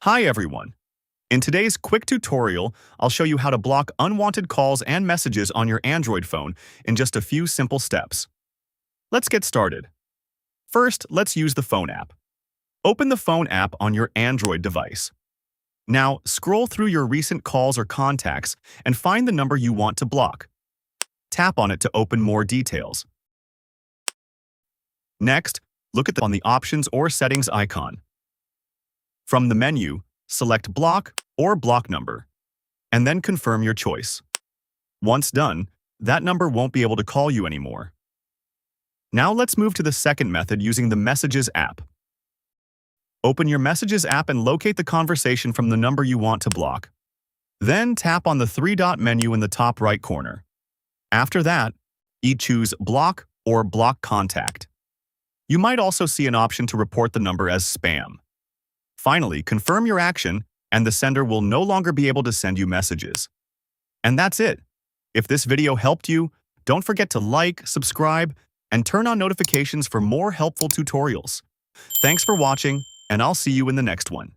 Hi everyone. In today's quick tutorial, I'll show you how to block unwanted calls and messages on your Android phone in just a few simple steps. Let's get started. First, let's use the Phone app. Open the Phone app on your Android device. Now, scroll through your recent calls or contacts and find the number you want to block. Tap on it to open more details. Next, look on the Options or Settings icon. From the menu, select Block or Block Number, and then confirm your choice. Once done, that number won't be able to call you anymore. Now let's move to the second method using the Messages app. Open your Messages app and locate the conversation from the number you want to block. Then tap on the three-dot menu in the top right corner. After that, choose Block or Block Contact. You might also see an option to report the number as spam. Finally, confirm your action, and the sender will no longer be able to send you messages. And that's it. If this video helped you, don't forget to like, subscribe, and turn on notifications for more helpful tutorials. Thanks for watching, and I'll see you in the next one.